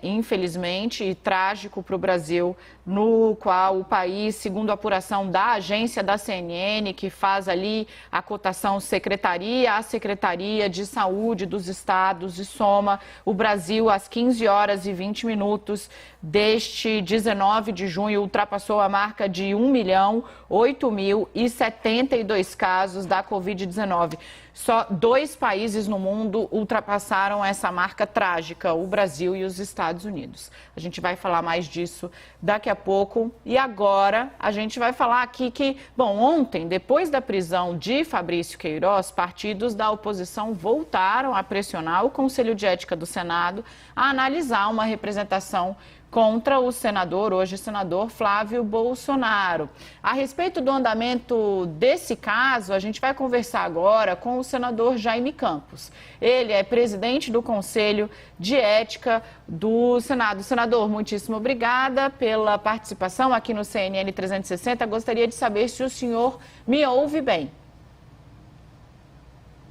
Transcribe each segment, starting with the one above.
infelizmente, e trágico para o Brasil, no qual o país, segundo a apuração da agência da CNN, que faz ali a cotação secretaria a secretaria de saúde dos estados, e soma o Brasil às 15 horas e 20 minutos deste 19 de junho, ultrapassou a marca de 1.008.072 casos da Covid-19. Só 2 países no mundo ultrapassaram essa marca trágica, o Brasil e os Estados Unidos. A gente vai falar mais disso daqui a pouco. E agora a gente vai falar aqui que, bom, ontem, depois da prisão de Fabrício Queiroz, partidos da oposição voltaram a pressionar o Conselho de Ética do Senado a analisar uma representação contra o senador, hoje senador Flávio Bolsonaro. A respeito do andamento desse caso, a gente vai conversar agora com o senador Jaime Campos. Ele é presidente do Conselho de Ética do Senado. Senador, muitíssimo obrigada pela participação aqui no CNN 360. Gostaria de saber se o senhor me ouve bem.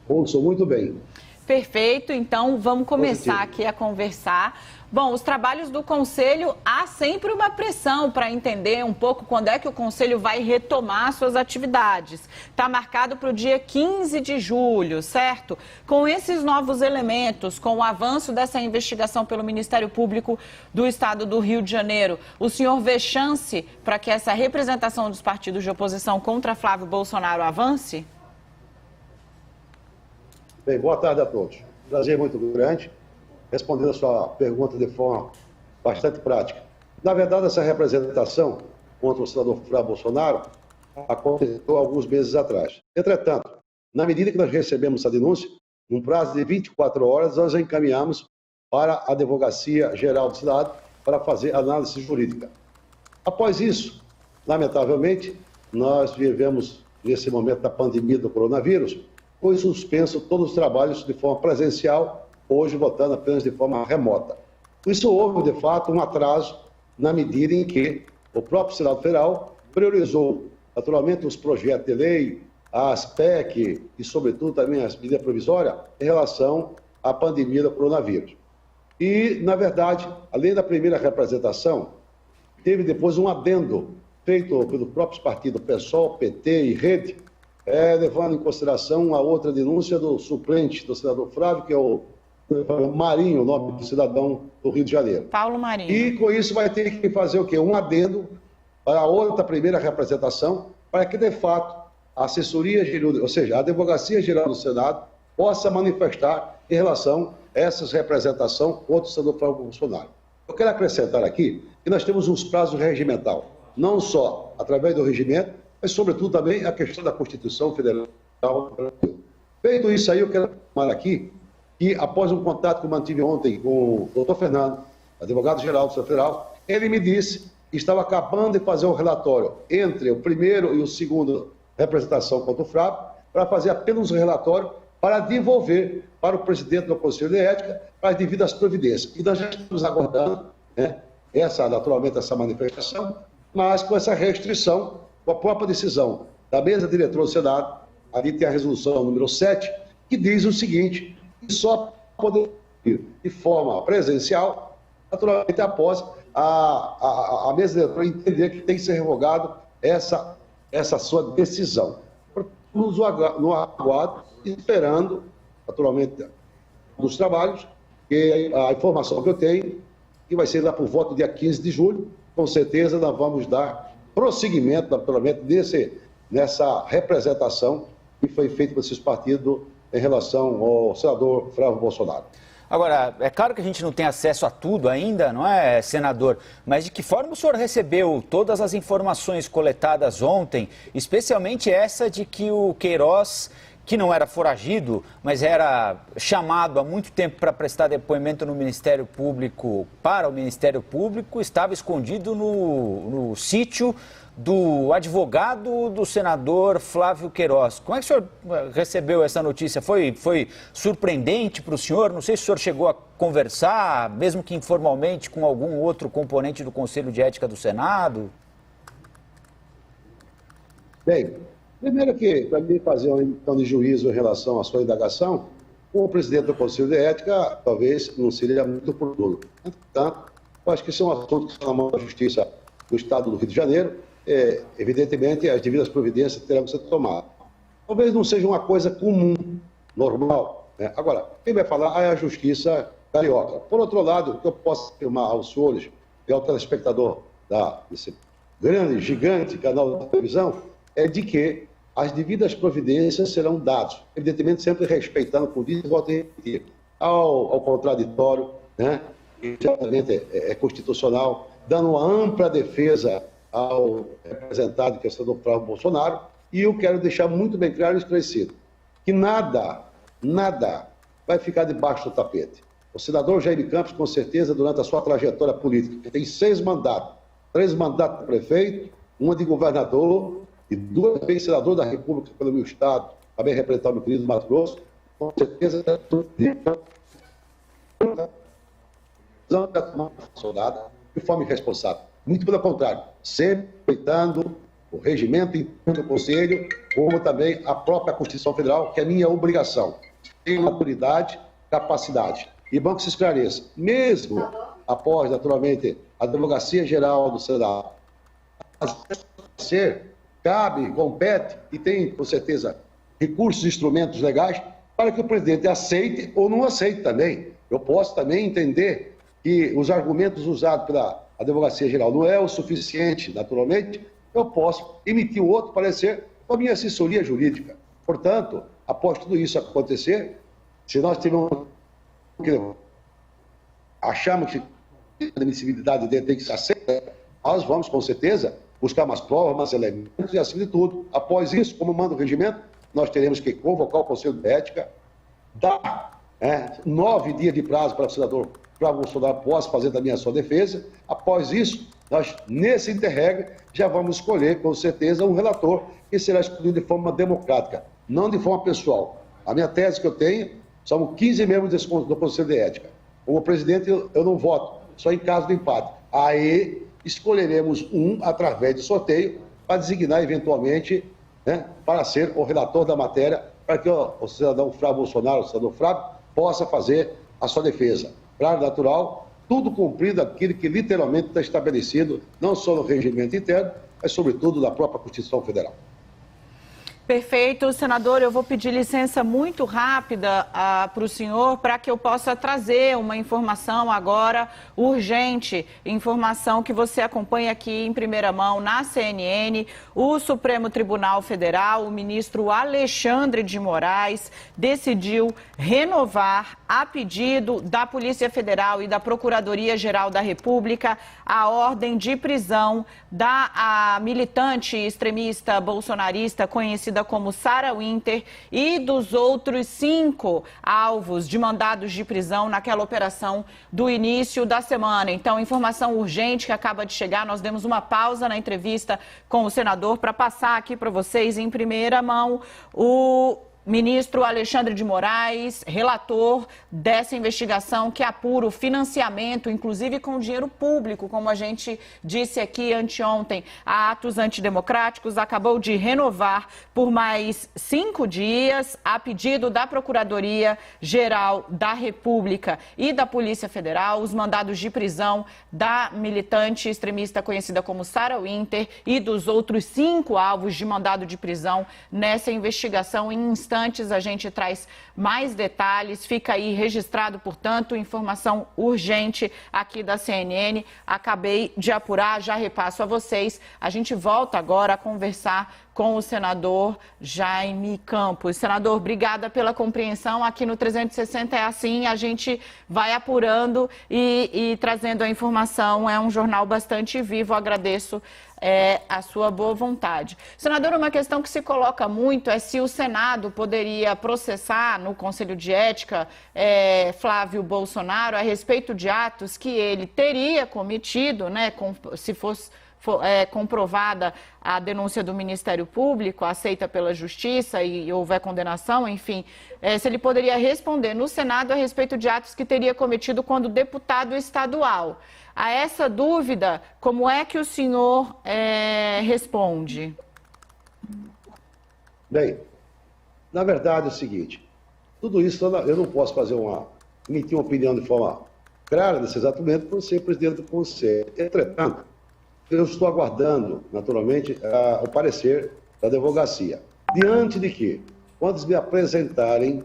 Ouço muito bem. Perfeito, então vamos começar aqui a conversar. Bom, os trabalhos do Conselho, há sempre uma pressão para entender um pouco quando é que o Conselho vai retomar suas atividades. Está marcado para o dia 15 de julho, certo? Com esses novos elementos, com o avanço dessa investigação pelo Ministério Público do Estado do Rio de Janeiro, o senhor vê chance para que essa representação dos partidos de oposição contra Flávio Bolsonaro avance? Bem, boa tarde a todos. Prazer muito grande. Respondendo a sua pergunta de forma bastante prática. Na verdade, essa representação contra o senador Flávio Bolsonaro aconteceu alguns meses atrás. Entretanto, na medida que nós recebemos essa denúncia, num prazo de 24 horas, nós a encaminhamos para a Advocacia Geral do Estado para fazer análise jurídica. Após isso, lamentavelmente, nós vivemos, nesse momento da pandemia do coronavírus, foi suspenso todos os trabalhos de forma presencial, hoje votando apenas de forma remota. Por isso houve, de fato, um atraso na medida em que o próprio Senado Federal priorizou, naturalmente, os projetos de lei, as PEC e, sobretudo, também as medidas provisórias em relação à pandemia do coronavírus. E, na verdade, além da primeira representação, teve depois um adendo feito pelos próprios partidos PSOL, PT e Rede, levando em consideração a outra denúncia do suplente do senador Flávio, que é o Marinho, o nome do cidadão do Rio de Janeiro. Paulo Marinho. E com isso vai ter que fazer o quê? Um adendo para a outra primeira representação, para que de fato a assessoria jurídica, ou seja, a Advocacia Geral do Senado, possa manifestar em relação a essas representações contra o senador Flávio Bolsonaro. Eu quero acrescentar aqui que nós temos uns prazos regimental, não só através do regimento, mas sobretudo também a questão da Constituição Federal do Brasil. Feito isso aí, eu quero falar aqui que, após um contato que eu mantive ontem com o doutor Fernando, advogado-geral do Senado Federal, ele me disse que estava acabando de fazer um relatório entre o primeiro e o segundo representação contra o Flávio, para fazer apenas um relatório para devolver para o presidente do Conselho de Ética para as devidas providências. E nós já estamos aguardando, naturalmente, essa manifestação, mas com essa restrição, com a própria decisão da mesa diretora do Senado, ali tem a resolução número 7, que diz o seguinte: e só poder ir de forma presencial, naturalmente após a mesa diretora entender que tem que ser revogado essa sua decisão. No aguardo, esperando, naturalmente, dos trabalhos, que a informação que eu tenho, que vai ser lá por volta do dia 15 de julho, com certeza nós vamos dar prosseguimento, naturalmente, nessa representação que foi feita por esses partidos em relação ao senador Flávio Bolsonaro. Agora, é claro que a gente não tem acesso a tudo ainda, não é, senador? Mas de que forma o senhor recebeu todas as informações coletadas ontem, especialmente essa de que o Queiroz, que não era foragido, mas era chamado há muito tempo para prestar depoimento no Ministério Público, para o Ministério Público, estava escondido no sítio do advogado do senador Flávio Queiroz. Como é que o senhor recebeu essa notícia? Foi surpreendente para o senhor? Não sei se o senhor chegou a conversar, mesmo que informalmente, com algum outro componente do Conselho de Ética do Senado? Bem, primeiro que, para mim fazer uma questão de juízo em relação à sua indagação, o presidente do Conselho de Ética talvez não seria muito oportuno. Portanto, eu acho que esse é um assunto que está na mão da Justiça do Estado do Rio de Janeiro. Evidentemente, as devidas providências terão que ser tomadas. Talvez não seja uma coisa comum, normal, né? Agora, quem vai falar é a Justiça carioca. Por outro lado, o que eu posso afirmar aos senhores e ao telespectador desse grande, gigante canal da televisão, é de que as devidas providências serão dadas, evidentemente sempre respeitando, como diz, volto a repetir, ao contraditório, né? Que certamente é constitucional, dando uma ampla defesa ao representado, que é o senador Flávio Bolsonaro, e eu quero deixar muito bem claro e esclarecido, que nada vai ficar debaixo do tapete. O senador Jaime Campos, com certeza, durante a sua trajetória política, que tem 6 mandatos, 3 mandatos de prefeito, 1 de governador e 2 vezes senador da República pelo meu estado, também representar o meu querido Mato Grosso, com certeza soldada de forma irresponsável. Muito pelo contrário, sempre respeitando o regimento interno do Conselho, como também a própria Constituição Federal, que é minha obrigação. Tenho autoridade, capacidade. E bom que se esclareça, mesmo após, naturalmente, a Advocacia Geral do Senado, cabe, compete e tem, com certeza, recursos e instrumentos legais para que o presidente aceite ou não aceite também. Eu posso também entender que os argumentos usados pela Advocacia Geral não é o suficiente, naturalmente, eu posso emitir outro parecer com a minha assessoria jurídica. Portanto, após tudo isso acontecer, se nós tivermos achamos que a admissibilidade dele tem que ser aceita, nós vamos, com certeza, buscar mais provas, mais elementos e, acima de tudo, após isso, como manda o regimento, nós teremos que convocar o Conselho de Ética, dar 9 dias de prazo para o senador Flávio Bolsonaro possa fazer também a sua defesa. Após isso, nós, nesse interregra, já vamos escolher, com certeza, um relator que será escolhido de forma democrática, não de forma pessoal. A minha tese que eu tenho são 15 membros do Conselho de Ética. Como presidente, eu não voto, só em caso de empate. Aí escolheremos um através de sorteio para designar eventualmente, para ser o relator da matéria, para que o cidadão Flávio Bolsonaro, o senador Flávio, possa fazer a sua defesa. Claro, natural, tudo cumprindo aquilo que literalmente está estabelecido, não só no regimento interno, mas sobretudo na própria Constituição Federal. Perfeito, senador. Eu vou pedir licença muito rápida para o senhor para que eu possa trazer uma informação agora urgente, informação que você acompanha aqui em primeira mão na CNN. O Supremo Tribunal Federal, o ministro Alexandre de Moraes, decidiu renovar, a pedido da Polícia Federal e da Procuradoria-Geral da República, a ordem de prisão da militante extremista bolsonarista conhecida como Sarah Winter e dos outros 5 alvos de mandados de prisão naquela operação do início da semana. Então, informação urgente que acaba de chegar, nós demos uma pausa na entrevista com o senador para passar aqui para vocês em primeira mão o ministro Alexandre de Moraes, relator dessa investigação que apura o financiamento, inclusive com dinheiro público, como a gente disse aqui anteontem, a atos antidemocráticos, acabou de renovar por mais 5 dias, a pedido da Procuradoria-Geral da República e da Polícia Federal, os mandados de prisão da militante extremista conhecida como Sarah Winter e dos outros 5 alvos de mandado de prisão nessa investigação em instância. A gente traz mais detalhes, fica aí registrado, portanto, informação urgente aqui da CNN. Acabei de apurar, já repasso a vocês. A gente volta agora a conversar com o senador Jaime Campos. Senador, obrigada pela compreensão. Aqui no 360 é assim, a gente vai apurando e trazendo a informação. É um jornal bastante vivo, agradeço a sua boa vontade. Senador, uma questão que se coloca muito é se o Senado poderia processar no Conselho de Ética Flávio Bolsonaro a respeito de atos que ele teria cometido, né, se fosse comprovada a denúncia do Ministério Público, aceita pela Justiça e houver condenação, enfim, se ele poderia responder no Senado a respeito de atos que teria cometido quando deputado estadual. A essa dúvida, como é que o senhor responde? Bem, na verdade é o seguinte, Tudo isso eu não posso emitir uma opinião de forma clara nesse exato momento por ser presidente do Conselho. Entretanto, eu estou aguardando, naturalmente, o parecer da advocacia. Diante de que, quando eles me apresentarem,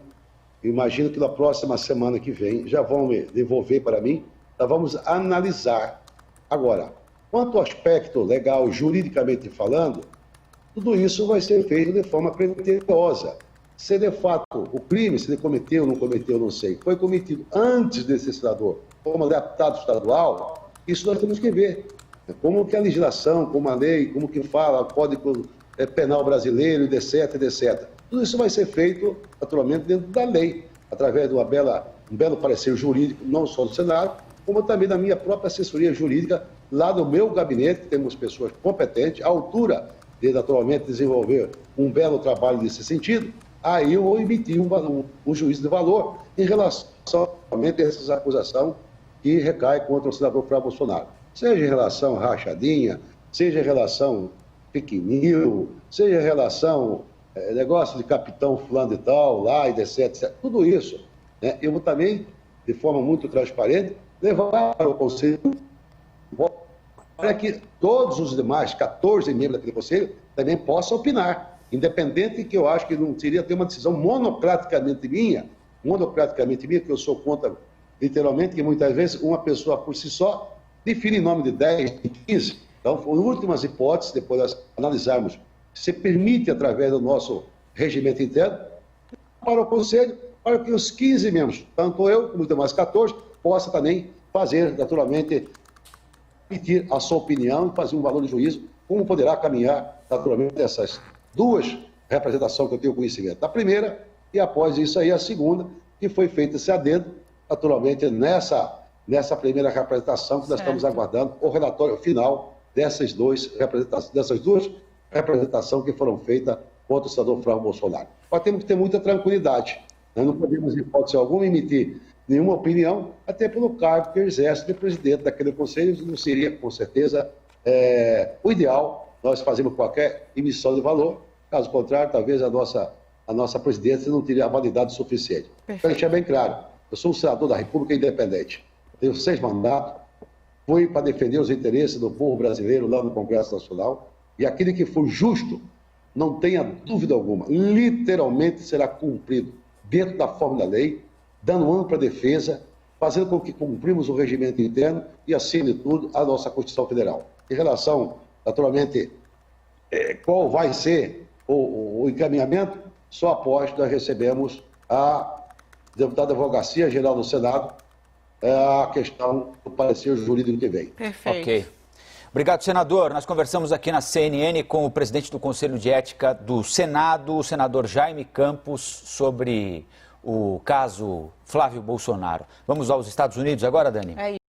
imagino que na próxima semana que vem, já vão me devolver para mim, nós vamos analisar. Agora, quanto ao aspecto legal, juridicamente falando, tudo isso vai ser feito de forma criteriosa. Se de fato o crime, se ele cometeu ou não cometeu, não sei, foi cometido antes desse senador, como deputado estadual, isso nós temos que ver. Como que a legislação, como a lei, como que fala, o Código Penal brasileiro, etc, etc. Tudo isso vai ser feito, naturalmente, dentro da lei, através de um belo parecer jurídico, não só do Senado, como também da minha própria assessoria jurídica, lá do meu gabinete, temos pessoas competentes, à altura de, naturalmente, desenvolver um belo trabalho nesse sentido. Aí eu vou emitir um juízo de valor em relação a essas acusações que recaem contra o senador Flávio Bolsonaro. Seja em relação à rachadinha, seja em relação fake news, seja em relação negócio de capitão fulano e tal, lá, e etc, etc. Tudo isso, né, eu vou também, de forma muito transparente, levar para o Conselho para que todos os demais 14 membros daquele Conselho também possam opinar, independente que eu acho que não seria ter uma decisão monocraticamente minha, que eu sou contra, literalmente, que muitas vezes uma pessoa por si só define em nome de 10, de 15. Então, em últimas hipóteses, depois nós analisarmos, se permite, através do nosso regimento interno, para o Conselho, para que os 15 membros, tanto eu como os demais 14, possam também fazer, naturalmente, emitir a sua opinião, fazer um valor de juízo, como poderá caminhar, naturalmente, essas duas representações que eu tenho conhecimento. A primeira, e após isso aí, a segunda, que foi feito esse adendo, naturalmente, nessa primeira representação que nós estamos aguardando o relatório final dessas duas representações que foram feitas contra o senador Flávio Bolsonaro. Nós temos que ter muita tranquilidade. Nós não podemos, em hipótese alguma, emitir nenhuma opinião, até pelo cargo que exerce de presidente daquele conselho, não seria, com certeza, o ideal nós fazermos qualquer emissão de valor. Caso contrário, talvez a nossa presidência não teria a validade suficiente. Para deixar bem claro, eu sou um senador da República independente. Tenho 6 mandatos, fui para defender os interesses do povo brasileiro lá no Congresso Nacional, e aquele que for justo, não tenha dúvida alguma, literalmente será cumprido dentro da forma da lei, dando ampla defesa, fazendo com que cumprimos o regimento interno e, acima de tudo, a nossa Constituição Federal. Em relação, naturalmente, qual vai ser o encaminhamento, só após nós recebemos a deputada Advocacia Geral do Senado, a questão do parecer jurídico que vem. Perfeito. Ok. Obrigado, senador. Nós conversamos aqui na CNN com o presidente do Conselho de Ética do Senado, o senador Jaime Campos, sobre o caso Flávio Bolsonaro. Vamos aos Estados Unidos agora, Dani?